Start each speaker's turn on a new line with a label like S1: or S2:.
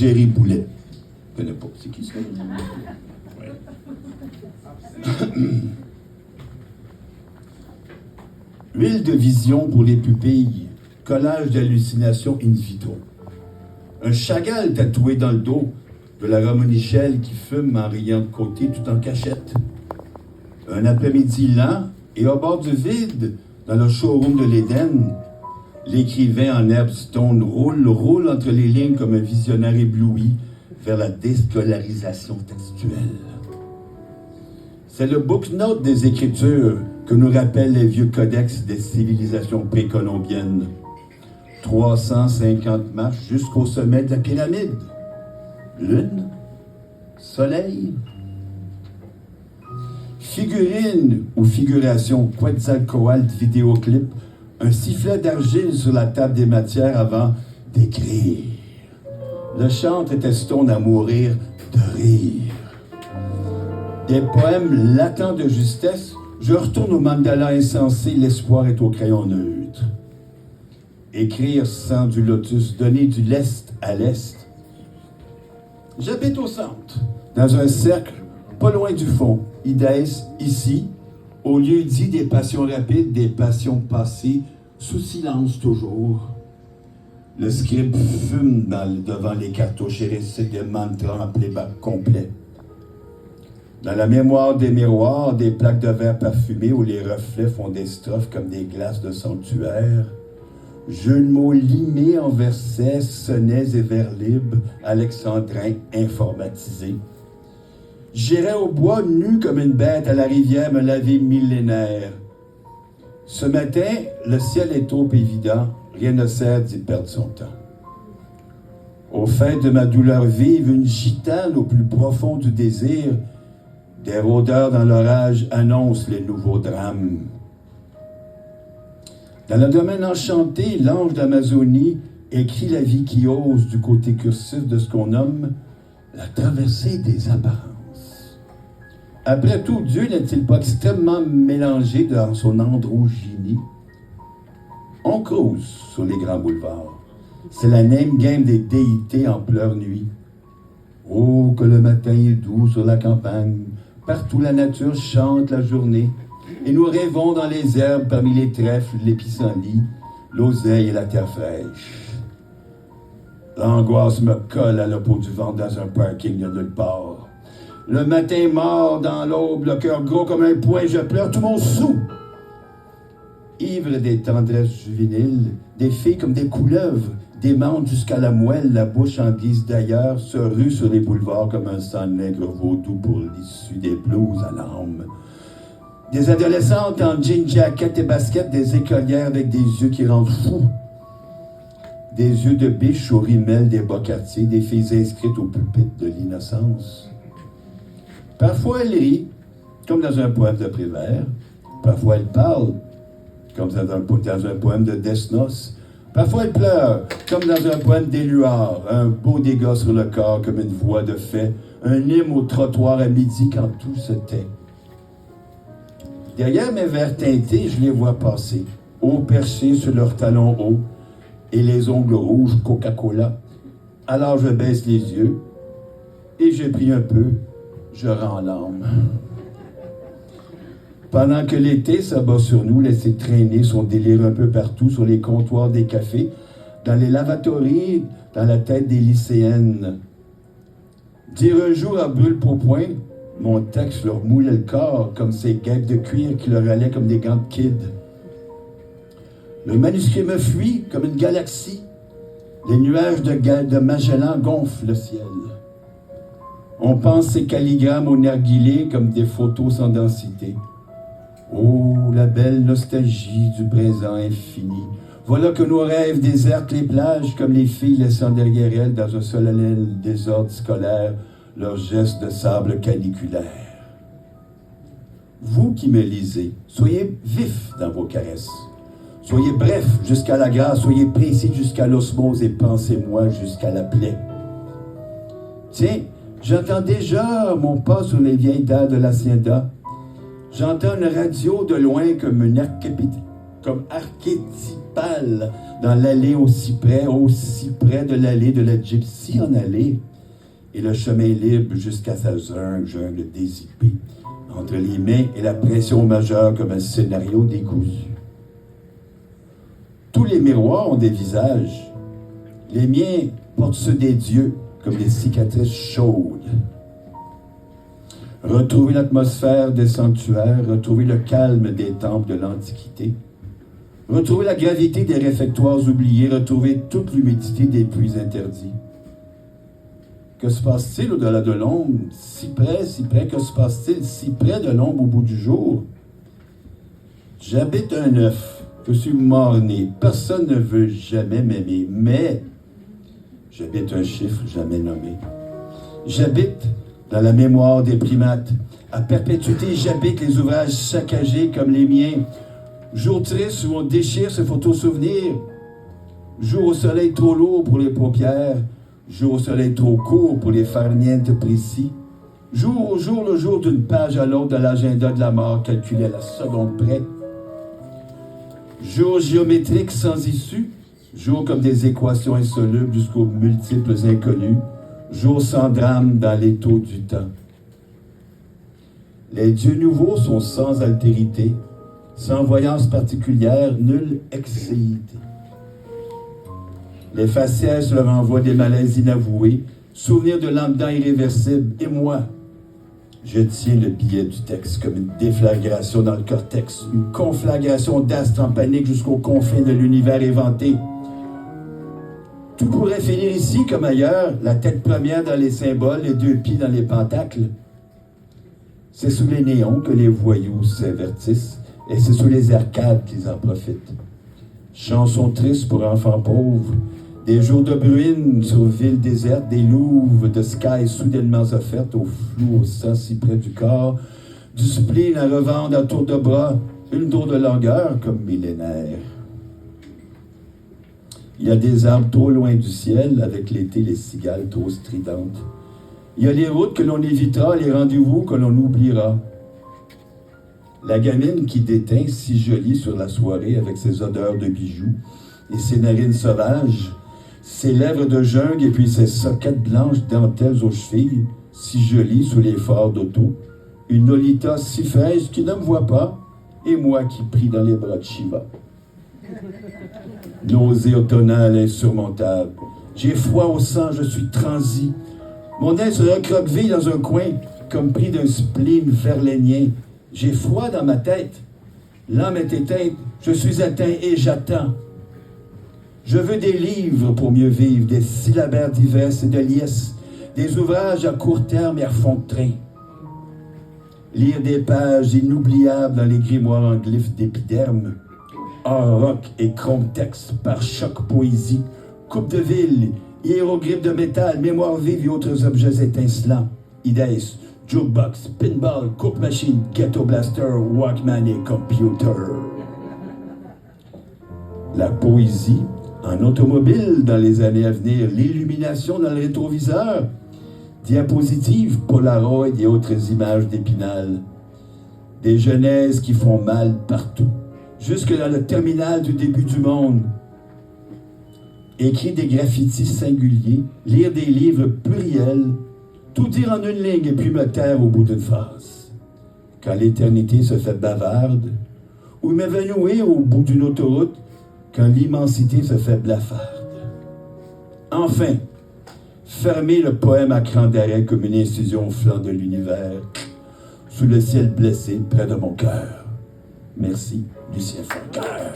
S1: Jerry Boulet. Je ne connais pas. C'est qui ça? Ouais. Huile de vision pour les pupilles. Collage d'hallucinations in vitro. Un Chagall tatoué dans le dos de la Ramonichelle qui fume en riant de côté tout en cachette. Un après-midi lent et au bord du vide, dans le showroom de l'Éden, l'écrivain en herbe stone roule entre les lignes comme un visionnaire ébloui vers la déscolarisation textuelle. C'est le book note des Écritures que nous rappellent les vieux codex des civilisations précolombiennes. 350 marches jusqu'au sommet de la pyramide. Lune, soleil, figurine ou figuration, Quetzalcoatl vidéoclip, un sifflet d'argile sur la table des matières avant d'écrire. Le chantre était stone à mourir de rire. Des poèmes latents de justesse, je retourne au mandala insensé, l'espoir est au crayon neutre. Écrire sans du lotus, donner du lest à l'est. J'habite au centre, dans un cercle, pas loin du fond. Idès, ici, au lieu dit des passions rapides, des passions passées, sous silence toujours. Le script fume devant les cartouches hérétiques de mantras en playback complet. Dans la mémoire des miroirs, des plaques de verre parfumées où les reflets font des strophes comme des glaces de sanctuaire. Jeux de mots limés en versets, sonnets et vers libres, alexandrins informatisés. J'irai au bois nu comme une bête à la rivière me laver millénaire. Ce matin, le ciel est trop évident, rien ne sert d'y perdre son temps. Au fin de ma douleur vive, une gitane au plus profond du désir, des rôdeurs dans l'orage annoncent les nouveaux drames. Dans le domaine enchanté, l'ange d'Amazonie écrit la vie qui ose du côté cursif de ce qu'on nomme la traversée des apparences. Après tout, Dieu n'est-il pas extrêmement mélangé dans son androgynie? On cause sur les grands boulevards. C'est la name game des déités en pleure nuit. Oh, que le matin est doux sur la campagne. Partout la nature chante la journée. Et nous rêvons dans les herbes parmi les trèfles, les pissenlits, l'oseille et la terre fraîche. L'angoisse me colle à la peau du ventre dans un parking de nulle part. Le matin mort dans l'aube, le cœur gros comme un poing, je pleure tout mon sou. Ivre des tendresses juvéniles, des filles comme des couleuvres, démentent jusqu'à la moelle, la bouche en guise d'ailleurs, se ruent sur les boulevards comme un sang nègre vaudou pour l'issue des blouses à l'âme. Des adolescentes en jean jacket et basket, des écolières avec des yeux qui rendent fous. Des yeux de biche au rimel des bas quartiers, des filles inscrites au pupitre de l'innocence. Parfois elles rient, comme dans un poème de Prévert. Parfois elles parlent, comme dans un poème de Desnos. Parfois elles pleurent, comme dans un poème d'Éluard. Un beau dégât sur le corps, comme une voix de fait. Un hymne au trottoir à midi quand tout se tait. Derrière mes verres teintés, je les vois passer, haut perchés sur leurs talons hauts, et les ongles rouges Coca-Cola. Alors je baisse les yeux, et je prie un peu, je rends l'âme. Pendant que l'été s'abat sur nous, laisser traîner son délire un peu partout, sur les comptoirs des cafés, dans les lavatories, dans la tête des lycéennes. Dire un jour à brûle-pourpoint, mon texte leur moulait le corps comme ces guêpes de cuir qui leur allaient comme des gants de kid. Le manuscrit me fuit comme une galaxie. Les nuages de Magellan gonflent le ciel. On pense ces calligrammes au narguilé comme des photos sans densité. Oh, la belle nostalgie du présent infini. Voilà que nos rêves désertent les plages comme les filles laissant derrière elles dans un solennel désordre scolaire leurs gestes de sable caniculaire. Vous qui me lisez, soyez vifs dans vos caresses. Soyez brefs jusqu'à la grâce, soyez précis jusqu'à l'osmose et pensez-moi jusqu'à la plaie. Tiens, j'entends déjà mon pas sur les vieilles dalles de l'hacienda. J'entends une radio de loin comme archétypale dans l'allée aussi près de l'allée de la Gypsy en allée, et le chemin libre jusqu'à sa jungle désipée, entre les mains et la pression majeure comme un scénario décousu. Tous les miroirs ont des visages. Les miens portent ceux des dieux comme des cicatrices chaudes. Retrouver l'atmosphère des sanctuaires, retrouver le calme des temples de l'Antiquité, retrouver la gravité des réfectoires oubliés, retrouver toute l'humidité des puits interdits. Que se passe-t-il au-delà de l'ombre? Si près, que se passe-t-il si près de l'ombre au bout du jour? J'habite un œuf, je suis mort-né, personne ne veut jamais m'aimer, mais j'habite un chiffre jamais nommé. J'habite dans la mémoire des primates. À perpétuité, j'habite les ouvrages saccagés comme les miens. Jour triste où on déchire ses photos souvenirs. Jour au soleil trop lourd pour les paupières. Jour au soleil trop court pour les farnientes précis. Jour au jour, le jour d'une page à l'autre de l'agenda de la mort calculé à la seconde près. Jour géométrique sans issue. Jour comme des équations insolubles jusqu'aux multiples inconnus. Jour sans drame dans l'étau du temps. Les dieux nouveaux sont sans altérité, sans voyance particulière, nulle excéité. Les faciès leur envoient des malaises inavoués, souvenirs de lendemain irréversibles. Et moi, je tiens le billet du texte comme une déflagration dans le cortex, une conflagration d'astres en panique jusqu'aux confins de l'univers éventé. Tout pourrait finir ici comme ailleurs, la tête première dans les symboles, les deux pieds dans les pentacles. C'est sous les néons que les voyous s'invertissent, et c'est sous les arcades qu'ils en profitent. Chansons tristes pour enfants pauvres, des jours de bruine sur villes désertes, des louves de sky soudainement offertes au flou, au sang si près du corps, du spleen à revendre à tour de bras, une tour de longueur comme millénaire. Il y a des arbres trop loin du ciel, avec l'été les cigales trop stridentes. Il y a les routes que l'on évitera, les rendez-vous que l'on oubliera. La gamine qui déteint si jolie sur la soirée avec ses odeurs de bijoux et ses narines sauvages, ses lèvres de jungle et puis ses soquettes blanches dentelles aux chevilles, si jolies sous les phares d'auto. Une Lolita si fraîche qui ne me voit pas, et moi qui prie dans les bras de Shiva. Nausée automnale insurmontable. J'ai froid au sang, je suis transi. Mon être recroquevillé dans un coin, comme pris d'un spleen verlénien. J'ai froid dans ma tête. L'âme est éteinte, je suis atteint et j'attends. Je veux des livres pour mieux vivre, des syllabaires d'ivresse et de liesse, des ouvrages à court terme et à fond de train. Lire des pages inoubliables dans les grimoires en glyphes d'épiderme. Or rock et chrome texte par choc poésie, coupe de ville, hiéroglyphes de métal, mémoire vive et autres objets étincelants. Idées, jukebox, pinball, coupe machine, ghetto blaster, Walkman et computer. La poésie en automobile dans les années à venir, l'illumination dans le rétroviseur, diapositives, Polaroid et autres images d'Épinal. Des genèses qui font mal partout. Jusque dans le terminal du début du monde. Écrire des graffitis singuliers, lire des livres pluriels, tout dire en une ligne et puis me taire au bout d'une phrase. Quand l'éternité se fait bavarde, ou m'évanouir au bout d'une autoroute, quand l'immensité se fait blafarde. Enfin, fermer le poème à cran d'arrêt comme une incision au flanc de l'univers, sous le ciel blessé près de mon cœur. Merci, Lucien Foncoeur.